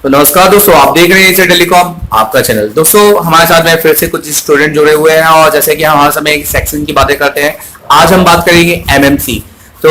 तो नमस्कार दोस्तों, आप देख रहे हैं इसे टेलीकॉम आपका चैनल। दोस्तों हमारे साथ में फिर से कुछ स्टूडेंट जुड़े हुए हैं और जैसे कि हम हर समय एक सेक्शन की बातें करते हैं, आज हम बात करेंगे एमएमसी। तो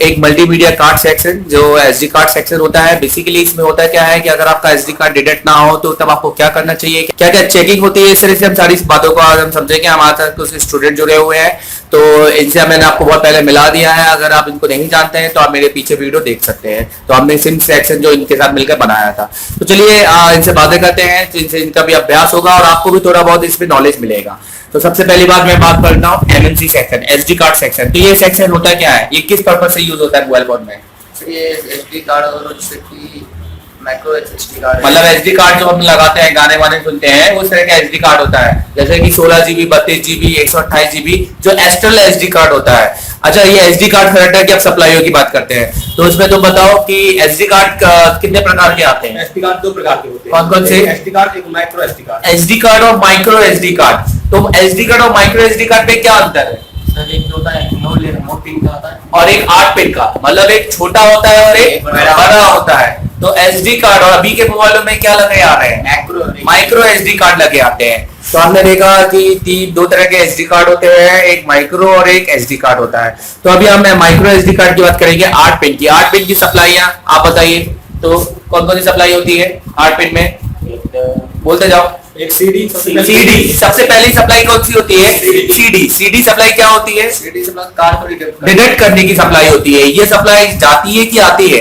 एक मल्टीमीडिया कार्ड सेक्शन जो एसडी कार्ड सेक्शन होता है, बेसिकली इसमें होता क्या है कि अगर आपका एसडी कार्ड डिटेक्ट ना हो तो तब आपको क्या करना चाहिए, क्या क्या चेकिंग होती है, इस तरह से हम सारी बातों को आज हम समझेंगे। हमारे साथ कुछ स्टूडेंट जुड़े हुए हैं तो इनसे मैंने आपको बहुत पहले मिला दिया है। अगर आप इनको नहीं जानते हैं तो आप मेरे पीछे वीडियो देख सकते हैं। तो हमने सिम सेक्शन जो इनके साथ मिलकर बनाया था। तो चलिए इनसे बातें करते हैं, जिनसे इनका भी अभ्यास होगा और आपको भी थोड़ा बहुत इसमें नॉलेज मिलेगा। तो सबसे पहली बात मैं बात करता हूँ MMC section, SD card section. तो ये सेक्शन होता क्या है, ये किस पर्पज से यूज होता है मोबाइल फोन में? ये एसडी कार्ड और जैसे कि माइक्रो एसडी कार्ड, मतलब एसडी कार्ड जो हम लगाते हैं, गाने वाने सुनते हैं, उस तरह का एसडी कार्ड होता है। जैसे कि 16 GB, 32 GB, 128 GB जो एक्सटर्नल एसडी कार्ड होता है। अच्छा, ये एसडी कार्ड फैक्टर की आप सप्लाईओ की बात करते हैं तो उसमें तुम बताओ कि एसडी कार्ड कितने प्रकार के आते हैं? एसडी कार्ड दो प्रकार के होते हैं। कौन कौन से? एसडी कार्ड, एक micro SD card. SD card और माइक्रो एसडी कार्ड। तो एसडी कार्ड और माइक्रो एसडी कार्ड में क्या अंतर है? सर एक होता है 9 पिन का होता है और एक 8 पिन का, मतलब एक छोटा होता है और एक बड़ा होता है। तो एसडी कार्ड, और अभी के मोबाइलों में क्या लगे आ रहे हैं? माइक्रो एसडी कार्ड लगे आते हैं। तो हमने देखा कि दो तरह के एसडी कार्ड होते हैं, एक माइक्रो और एक एसडी कार्ड होता है। तो अभी हम माइक्रो एसडी कार्ड की बात करेंगे, 8 पिन की। 8 पिन की सप्लाई आप बताइए तो कौन कौन सी सप्लाई होती है 8 पिन में? बोलते जाओ। एक सीडी। सबसे पहली सप्लाई कौन सी होती है? सीडी सप्लाई क्या होती है? सीडी सप्लाई कार्ड को डिटेक्ट करने की सप्लाई होती है। ये सप्लाई जाती है कि आती है?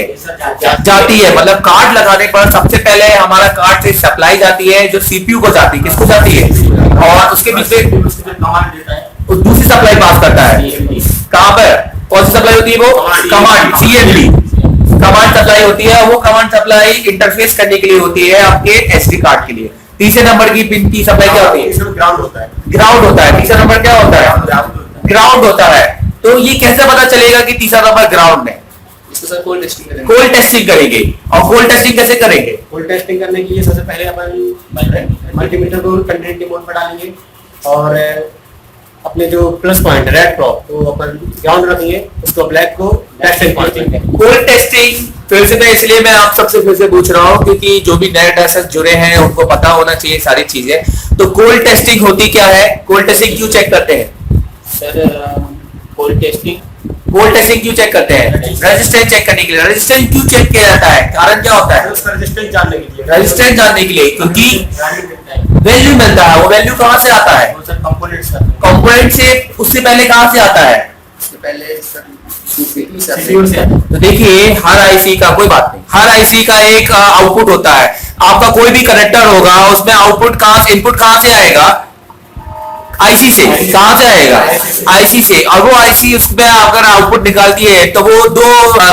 जाती है। मतलब कार्ड लगाने पर सबसे पहले हमारा कार्ड से सप्लाई जाती है जो सीपीयू को जाती है। किसको जाती है? और उसके बीच में दूसरी सप्लाई पास करता है। कहां पर कौन सी सप्लाई होती है? वो कमांड, सीएनडी कमांड सप्लाई होती है। वो कमांड सप्लाई इंटरफेस करने के लिए होती है आपके एसडी कार्ड के लिए। तीसरे नंबर की पिन की सप्लाई क्या होती है? ग्राउंड होता है। ग्राउंड होता है। तीसरा नंबर क्या होता है? ग्राउंड होता है। तो ये कैसे पता चलेगा कि तीसरा नंबर ग्राउंड है? इसको सर कोल्ड टेस्टिंग करेंगे। कोल्ड टेस्टिंग करेंगे। और कोल्ड टेस्टिंग कैसे करेंगे? कोल्ड टेस्टिंग करने के लिए सबसे पहले अपन मल्टीमीटर को कंटिन्यूटी मोड पर डालेंगे और अपने जो प्लस पॉइंट रेड क्रॉप तो अपन ग्राउंड रखेंगे, उसको ब्लैक को टेस्टिंग पॉइंट। कोल्ड टेस्टिंग फिर से मैं इसलिए मैं आप सबसे फिर से पूछ रहा हूँ क्योंकि जो भी नए टेस्टर्स जुड़े हैं उनको पता होना चाहिए सारी चीजें। तो कोल्ड टेस्टिंग होती क्या है? कोल्ड टेस्टिंग क्यों चेक करते हैं सर? कोल्ड टेस्टिंग क्यों चेक करते हैं? रेजिस्टेंस चेक करने के लिए। रेजिस्टेंस क्यों चेक किया जाता है? कारण क्या होता है? रेजिस्टेंस जानने के लिए। रेजिस्टेंस जानने के लिए, क्योंकि वैल्यू मिलता है। वो वैल्यू कहाँ से आता है? कंपोनेंट से। उससे पहले कहाँ से आता है? उससे पहले तो देखिए, हर आईसी का, कोई बात नहीं, हर आईसी का एक आउटपुट होता है। आपका कोई भी कनेक्टर होगा उसमें आउटपुट कहाँ से, इनपुट कहाँ से आएगा? आईसी से। कहाँ से आएगा? आईसी से। और वो आईसी उसमें अगर आउटपुट निकालती है तो वो दो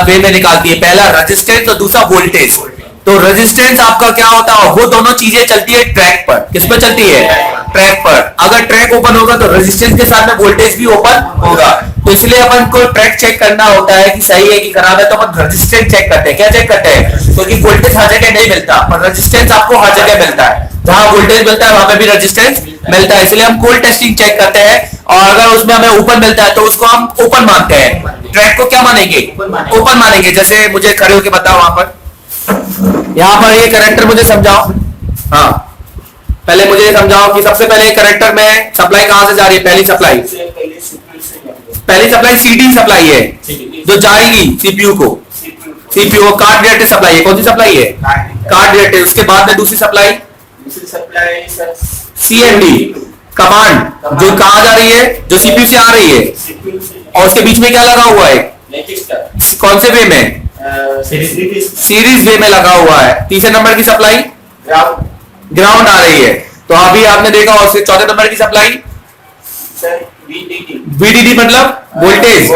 वे में निकालती है, पहला रेजिस्टेंस और दूसरा वोल्टेज। तो रेजिस्टेंस आपका क्या होता है? वो दोनों चीजें चलती है ट्रैक पर। किस पर चलती है? ट्रैक पर। अगर ट्रैक ओपन होगा तो रेजिस्टेंस के साथ में वोल्टेज भी ओपन होगा। तो इसलिए अपन को ट्रैक चेक करना होता है कि सही है कि खराब है। तो अपन रेजिस्टेंस चेक करते हैं। क्या चेक करते हैं? क्योंकि वोल्टेज हर जगह नहीं मिलता, पर रेजिस्टेंस आपको हर जगह मिलता है। जहां वोल्टेज मिलता है वहां पे भी रेजिस्टेंस मिलता है। इसलिए हम कोल्ड टेस्टिंग चेक करते हैं और अगर उसमें हमें ओपन मिलता है तो उसको हम ओपन मानते हैं। ट्रैक को क्या मानेंगे? ओपन मानेंगे। जैसे मुझे खड़े होकर बताओ, वहां पर, यहाँ पर ये कनेक्टर मुझे समझाओ। हाँ, पहले मुझे ये समझाओ कि सबसे पहले कनेक्टर में सप्लाई कहां से जा रही है? पहली सप्लाई सीडी सप्लाई है जो जाएगी सीपीयू को। सीपीयू कार्ड रिलेटेड सप्लाई है। कौन सी सप्लाई है? Card related. उसके बाद में दूसरी सप्लाई सीएनडी कमांड जो कहां जा रही है? जो सीपीयू से आ रही है। और उसके बीच में क्या लगा हुआ है? कौन से वे में? सीरीज वे में लगा हुआ है। तीसरे नंबर की सप्लाई ग्राउंड आ रही है। तो अभी आपने देखा। और चौथे नंबर की सप्लाई VDD मतलब वोल्टेज।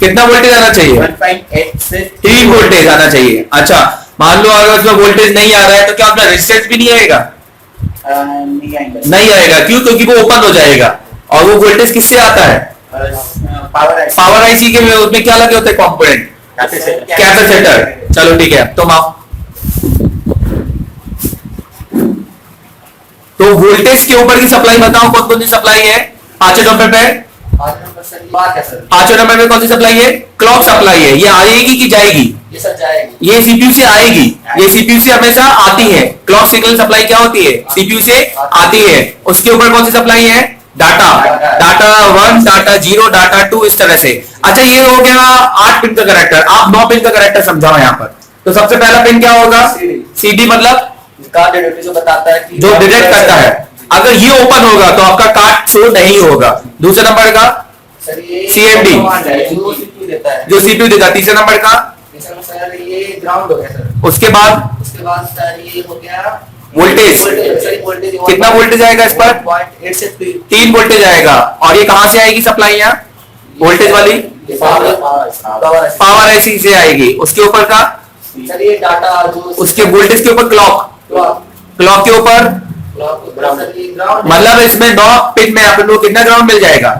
कितना वोल्टेज आना चाहिए? 1.8 से 3 वोल्टेज आना चाहिए। अच्छा, मान लो अगर उसमें वोल्टेज नहीं आ रहा है तो क्या उसमें रेजिस्टेंस भी नहीं आएगा? नहीं आएगा। क्यों? क्योंकि वो ओपन हो जाएगा। और वो वोल्टेज किससे आता है? पावर आईसी के में। उसमें क्या लगे होते हैं कंपोनेंट? कैपेसिटर। चलो ठीक है, तुम आओ। तो वोल्टेज के ऊपर की सप्लाई बताओ, कौन कौन सी सप्लाई है? पांचवें नंबर पे, पांचवें नंबर में कौन सी सप्लाई है? क्लॉक सप्लाई है। ये आएगी कि जाएगी? ये सब जाएगी। ये सीपीयू से आएगी, ये सीपीयू से हमेशा आती है। क्लॉक सिग्नल सप्लाई क्या होती है, सीपीयू से आती है। उसके ऊपर कौन सी सप्लाई है, डाटा, डाटा 1, डाटा 0, डाटा 2, इस तरह से। अच्छा ये हो गया 8 पिन का करेक्टर। आप 9 पिन का करेक्टर समझाओ यहाँ पर। तो सबसे पहला पिन क्या होगा, सीडी मतलब कार्ड जो बताता है कि जो डिटेक्ट करता है। अगर ये ओपन होगा तो आपका कार्ड शो नहीं होगा। दूसरे नंबर का सर ये CMD जो सीपीयू देता है, जो सीपीयू देगा। तीसरे नंबर का सर ये ग्राउंड हो गया सर। उसके बाद सर ये हो गया वोल्टेज, वोल्टेज कितना वोल्टेज आएगा इस पर, 0.8 से 3 वोल्टेज आएगा। और ये कहां से आएगी सप्लाई, यहाँ वोल्टेज वाली पावर ऐसी से आएगी। उसके ऊपर का सर ये डाटा जो उसके वोल्टेज के ऊपर क्लॉक, क्लॉक के ऊपर मतलब इसमें 9 पिन में अपन को कितना ग्राउंड मिल जाएगा,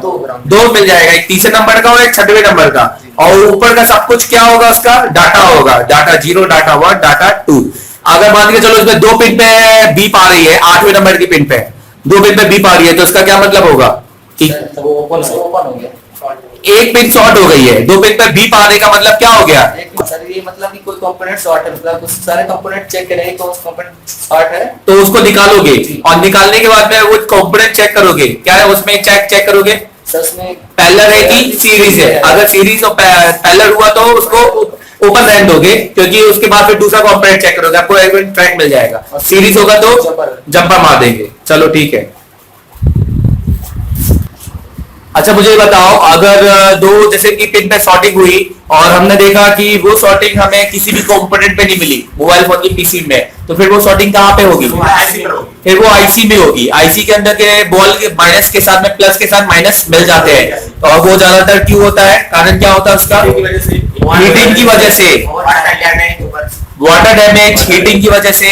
2 मिल जाएगा। एक तीसरे नंबर का और एक 6वें नंबर का। और ऊपर का सब कुछ क्या होगा, उसका डाटा होगा, डाटा 0, डाटा 1, डाटा 2। अगर मान के चलो इसमें 2 पिन पे बीप आ रही है, 8वें नंबर की पिन पे 2 पिन पे बीप आ रही है, तो उसका क्या मतलब होगा कि ओपन हो गया। एक पिन शॉर्ट हो गई है। 2 पिन पे बीप आने का मतलब क्या हो गया, सर ये मतलब कि कोई कंपोनेंट शॉर्ट है, मतलब कुछ सारे कंपोनेंट चेक करेंगे तो उस कंपोनेंट शॉर्ट है तो उसको निकालोगे। और निकालने के बाद में वो कंपोनेंट चेक करोगे। क्या है उसमें, चेक करोगे सर उसमें पैरेलल है कि सीरीज है। अगर सीरीज और पैरेलल हुआ तो उसको ओपन रहने दोगे, क्योंकि उसके बाद फिर दूसरा कंपोनेंट चेक करोगे, आपको एक ट्रैक मिल जाएगा। सीरीज होगा तो जंपर मार देंगे। चलो ठीक है। अच्छा मुझे ये बताओ, अगर दो जैसे कि पिन पे शॉर्टिंग हुई और हमने देखा कि वो शॉर्टिंग हमें किसी भी कंपोनेंट पे नहीं मिली मोबाइल फोन की पीसी में, तो फिर वो शॉर्टिंग कहाँ पे होगी, फिर वो आईसी में होगी। आईसी के अंदर के बॉल के माइनस के साथ में प्लस के साथ माइनस मिल जाते हैं। और वो ज्यादातर क्यों होता है, कारण क्या होता है उसका, हीटिंग की वजह से, वाटर डैमेज, हीटिंग की वजह से,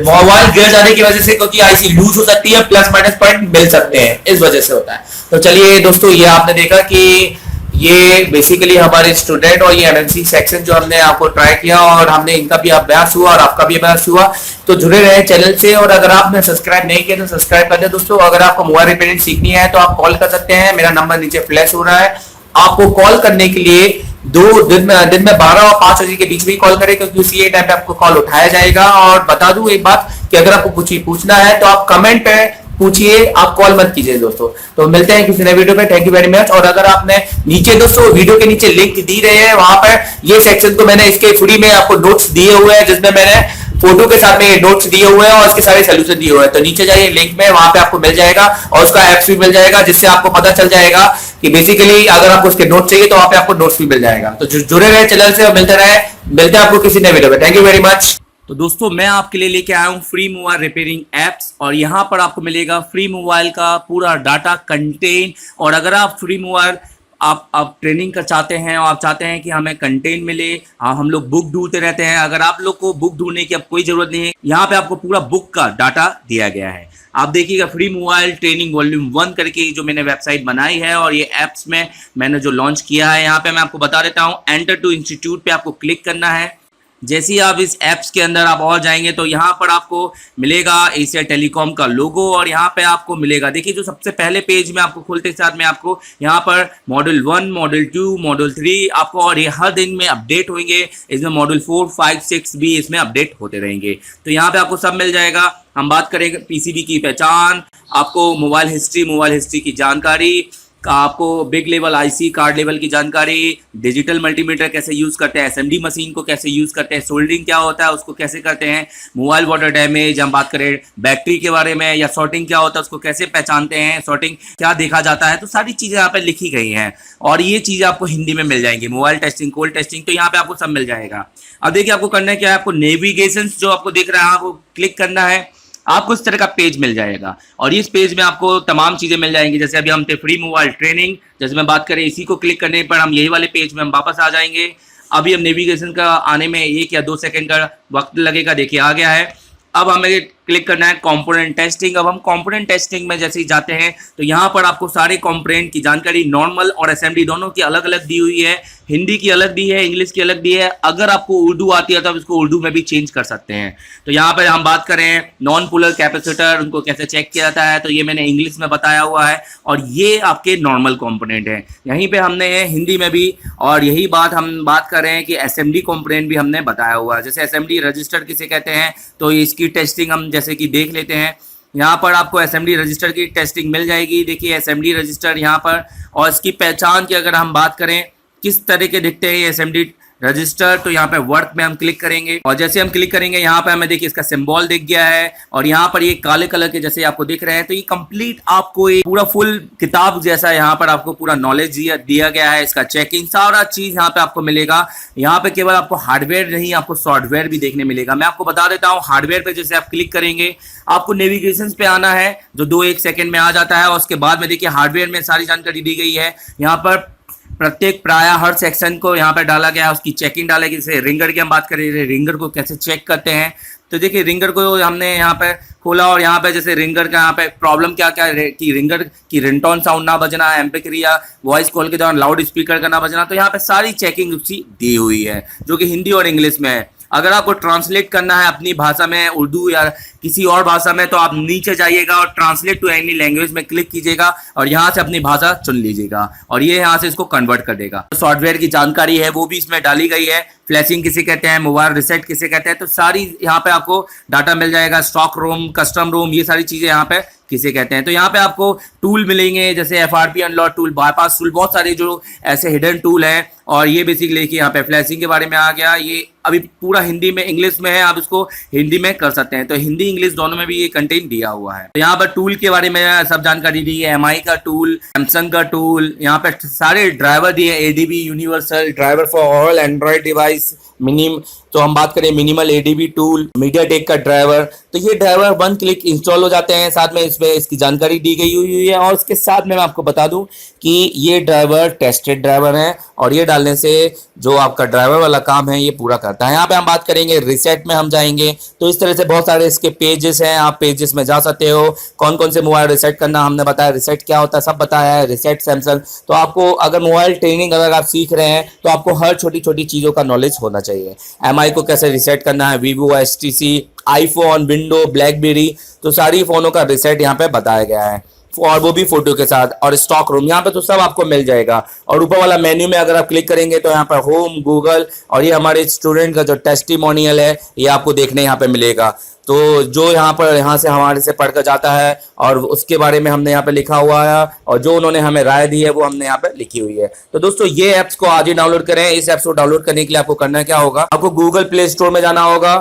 मोबाइल गिर जाने की वजह से, क्योंकि आईसी लूज हो सकती है, प्लस माइनस पॉइंट मिल सकते हैं, इस वजह से होता है। तो चलिए दोस्तों, ये आपने देखा कि ये बेसिकली हमारे स्टूडेंट और ये एमएनसी सेक्शन जो हमने आपको ट्राई किया और हमने इनका भी अभ्यास हुआ और आपका भी अभ्यास हुआ। तो जुड़े रहे चैनल से, और अगर आपने सब्सक्राइब नहीं किया तो सब्सक्राइब कर दे दोस्तों। अगर आपको मोबाइल रिपेयरिंग सीखनी है तो आप कॉल कर सकते हैं, मेरा नंबर नीचे फ्लैश हो रहा है। आपको कॉल करने के लिए दिन में 12 और 5 बजे के बीच में कॉल करें, क्योंकि उसी टाइम पे आपको कॉल उठाया जाएगा। और बता दूं एक बात कि अगर आपको कुछ पूछना है तो आप कमेंट पे पूछिए, आप कॉल मत कीजिए दोस्तों। तो मिलते हैं किसी नए वीडियो पे। Thank you very much. और अगर आपने नीचे दोस्तों वीडियो के नीचे लिंक दी रहे हैं, वहां पर ये सेक्शन को मैंने इसके फ्री में आपको नोट्स दिए हुए हैं, जिसमें मैंने फोटो के साथ में ये नोट्स दिए हुए हैं और इसके सारे सोल्यूशन दिए हुए हैं। तो नीचे जाइए लिंक में, वहां पे आपको मिल जाएगा और उसका एप्स भी मिल जाएगा, जिससे आपको पता चल जाएगा कि बेसिकली अगर आपको उसके नोट्स चाहिए तो वहां पे आपको नोट्स भी मिल जाएगा। तो जुड़े रहे चैनल से और मिलते हैं आपको किसी नए वीडियो में। Thank you very much. तो दोस्तों, मैं आपके लिए लेके आया हूँ फ्री मोबाइल रिपेयरिंग एप्स, और यहाँ पर आपको मिलेगा फ्री मोबाइल का पूरा डाटा कंटेंट। और अगर आप फ्री मोबाइल आप ट्रेनिंग कर चाहते हैं और आप चाहते हैं कि हमें कंटेंट मिले, हम लोग बुक ढूंढते रहते हैं, अगर आप लोग को बुक ढूंढने की अब कोई जरूरत नहीं है, यहाँ पे आपको पूरा बुक का डाटा दिया गया है। आप देखिएगा फ्री मोबाइल ट्रेनिंग वॉल्यूम 1 करके जो मैंने वेबसाइट बनाई है, और ये एप्स में मैंने जो लॉन्च किया है, यहाँ पे मैं आपको बता देता हूँ। एंटर टू इंस्टीट्यूट पे आपको क्लिक करना है। जैसे ही आप इस ऐप्स के अंदर आप और जाएंगे तो यहाँ पर आपको मिलेगा एशिया टेलीकॉम का लोगो, और यहाँ पे आपको मिलेगा, देखिए जो सबसे पहले पेज में आपको खुलते साथ में आपको यहाँ पर मॉडल 1, मॉडल 2, मॉडल 3 आपको, और ये हर दिन में अपडेट होंगे। इसमें मॉडल 4, 5, 6 भी इसमें अपडेट होते रहेंगे। तो यहाँ पे आपको सब मिल जाएगा। हम बात करेंगे पीसीबी की पहचान, आपको मोबाइल हिस्ट्री की जानकारी, आपको big level IC card level की जानकारी, डिजिटल मल्टीमीटर कैसे यूज करते हैं, एसएमडी मशीन को कैसे यूज करते हैं, सोल्डरिंग क्या होता है उसको कैसे करते हैं, मोबाइल वाटर डैमेज, हम बात करें बैटरी के बारे में, या सॉर्टिंग क्या होता है उसको कैसे पहचानते हैं, सॉर्टिंग क्या देखा जाता है। तो सारी चीजें यहाँ पे लिखी गई हैं, और ये चीजें आपको हिंदी में मिल जाएंगी। मोबाइल टेस्टिंग, कोल्ड टेस्टिंग, तो यहाँ पे आपको सब मिल जाएगा। अब देखिए आपको करना है क्या है, आपको नेविगेशन जो आपको दिख रहा है आपको क्लिक करना है, आपको इस तरह का पेज मिल जाएगा। और इस पेज में आपको तमाम चीजें मिल जाएंगी। जैसे अभी हम थे फ्री मोबाइल ट्रेनिंग, जैसे मैं बात करें इसी को क्लिक करने पर हम यही वाले पेज में हम वापस आ जाएंगे। अभी हम नेविगेशन का आने में 1 या 2 सेकंड का वक्त लगेगा। देखिए आ गया है। अब हमें क्लिक करना है कंपोनेंट टेस्टिंग। अब हम कंपोनेंट टेस्टिंग में जैसे ही जाते हैं तो यहाँ पर आपको सारे कंपोनेंट की जानकारी नॉर्मल और असेंबली दोनों की अलग अलग दी हुई है। हिंदी की अलग दी है, इंग्लिश की अलग दी है। अगर आपको उर्दू आती है तो आप इसको उर्दू में भी चेंज कर सकते हैं। तो यहाँ पर हम बात करें नॉन पोलर कैपेसिटर, उनको कैसे चेक किया जाता है, तो ये मैंने इंग्लिश में बताया हुआ है। और ये आपके नॉर्मल कंपोनेंट है। यहीं पे हमने हिंदी में भी, और यही बात हम बात कर रहे हैं कि एसएमडी कंपोनेंट भी हमने बताया हुआ है। जैसे एसएमडी रजिस्टर किसे कहते हैं, तो इसकी टेस्टिंग हम जैसे कि देख लेते हैं। यहाँ पर आपको एसएमडी रजिस्टर की टेस्टिंग मिल जाएगी। देखिए एसएमडी रजिस्टर यहाँ पर, और इसकी पहचान की अगर हम बात करें किस तरह के दिखते हैं ये एसएमडी रजिस्टर, तो यहाँ पे वर्क में हम क्लिक करेंगे और जैसे हम क्लिक करेंगे यहाँ पे हमें देखिए इसका सिंबल दिख गया है और यहाँ पर ये काले कलर के जैसे आपको दिख रहे हैं। तो ये कंप्लीट आपको एक पूरा फुल किताब जैसा यहाँ पर आपको पूरा नॉलेज दिया गया है। इसका चेकिंग सारा चीज यहाँ पे आपको मिलेगा। यहाँ पे केवल आपको हार्डवेयर नहीं, आपको सॉफ्टवेयर भी देखने मिलेगा। मैं आपको बता देता हूँ, हार्डवेयर पे जैसे आप क्लिक करेंगे आपको नेविगेशन पे आना है जो 2-1 सेकंड में आ जाता है। और उसके बाद में देखिए हार्डवेयर में सारी जानकारी दी गई है। यहाँ पर प्रत्येक प्राय हर सेक्शन को यहाँ पे डाला गया है, उसकी चेकिंग डालेगी। जैसे रिंगर की हम बात करें, रिंगर को कैसे चेक करते हैं, तो देखिए रिंगर को हमने यहाँ पे खोला और यहाँ पे जैसे रिंगर का यहाँ पे प्रॉब्लम क्या क्या है कि रिंगर की रिंगटोन साउंड ना बजना, एम्पिक या वॉइस कॉल के दौरान लाउड स्पीकर का ना बजना। तो यहाँ पे सारी चेकिंग उसकी दी हुई है जो कि हिंदी और इंग्लिश में है। अगर आपको ट्रांसलेट करना है अपनी भाषा में, उर्दू या किसी और भाषा में, तो आप नीचे जाइएगा और ट्रांसलेट टू एनी लैंग्वेज में क्लिक कीजिएगा और यहाँ से अपनी भाषा चुन लीजिएगा और ये यहाँ से इसको कन्वर्ट कर देगा। सॉफ्टवेयर की जानकारी है वो भी इसमें डाली गई है। फ्लैशिंग किसे कहते हैं, मोबाइल रिसेट किसे कहते हैं, तो सारी यहाँ पे आपको डाटा मिल जाएगा। स्टॉक रोम, कस्टम रोम, ये सारी चीजें यहाँ पे किसे कहते हैं। तो यहाँ पे आपको टूल मिलेंगे जैसे FRP unlock tool, bypass tool, बहुत सारे जो ऐसे हिडन टूल हैं। और ये बेसिकली कि यहाँ पे फ्लैशिंग के बारे में आ गया। ये अभी पूरा हिंदी में, इंग्लिश में है, आप इसको हिंदी में कर सकते हैं। तो हिंदी इंग्लिश दोनों में भी ये कंटेंट दिया हुआ है। तो यहाँ पर टूल के बारे में सब जानकारी दी है। MI का टूल, सैमसंग का टूल, यहाँ पे सारे ड्राइवर दिए, ADB universal driver for all Android device, minimum, तो हम बात करें मिनिमल ADB टूल, मीडियाटेक का ड्राइवर। तो ये ड्राइवर 1 क्लिक इंस्टॉल हो जाते हैं। साथ में इसमें इसकी जानकारी दी गई हुई है। और उसके साथ में मैं आपको बता दूं कि ये ड्राइवर टेस्टेड ड्राइवर है और ये डालने से जो आपका ड्राइवर वाला काम है ये पूरा करता है। यहाँ पे हम बात करेंगे रिसेट में हम जाएंगे तो इस तरह से बहुत सारे इसके पेजेस हैं, आप पेजेस में जा सकते हो। कौन कौन से मोबाइल रिसेट करना हमने बताया, रिसेट क्या होता है सब बताया है। रिसेट सैमसंग, तो आपको अगर मोबाइल ट्रेनिंग अगर आप सीख रहे हैं तो आपको हर छोटी छोटी चीज़ों का नॉलेज होना चाहिए। MI को कैसे रिसेट करना है, Vivo, HTC, iPhone, window, blackberry, तो सारी फोनों का रिसेट यहाँ पे बताया गया है और वो भी फोटो के साथ। और स्टॉक रूम यहाँ पे तो सब आपको मिल जाएगा। और ऊपर वाला मेन्यू में अगर आप क्लिक करेंगे तो यहाँ पर होम, गूगल और ये हमारे स्टूडेंट का जो टेस्टिमोनियल है ये आपको देखने यहाँ पे मिलेगा। तो जो यहाँ से हमारे से पढ़कर जाता है और उसके बारे में हमने यहाँ पे लिखा हुआ है और जो उन्होंने हमें राय दी है वो हमने यहाँ पे लिखी हुई है। तो दोस्तों ये ऐप्स को आज ही डाउनलोड करें। इस ऐप्स को डाउनलोड करने के लिए आपको करना क्या होगा, आपको गूगल प्ले स्टोर में जाना होगा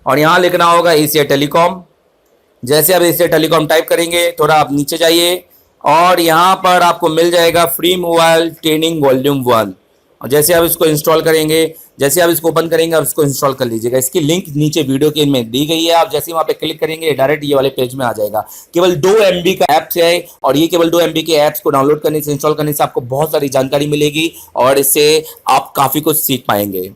और यहाँ लिखना होगा एशिया टेलीकॉम। जैसे आप एशिया टेलीकॉम टाइप करेंगे थोड़ा आप नीचे जाइए और यहाँ पर आपको मिल जाएगा फ्री मोबाइल ट्रेनिंग वॉल्यूम 1। और जैसे आप इसको इंस्टॉल करेंगे, जैसे आप इसको ओपन करेंगे आप इसको इंस्टॉल कर लीजिएगा। इसकी लिंक नीचे वीडियो के में दी गई है। आप जैसे ही वहाँ पे क्लिक करेंगे डायरेक्ट ये वाले पेज में आ जाएगा। केवल 2 MB का ऐप्स है और ये केवल 2 MB के ऐप्स को डाउनलोड करने से, इंस्टॉल करने से आपको बहुत सारी जानकारी मिलेगी और इससे आप काफ़ी कुछ सीख पाएंगे।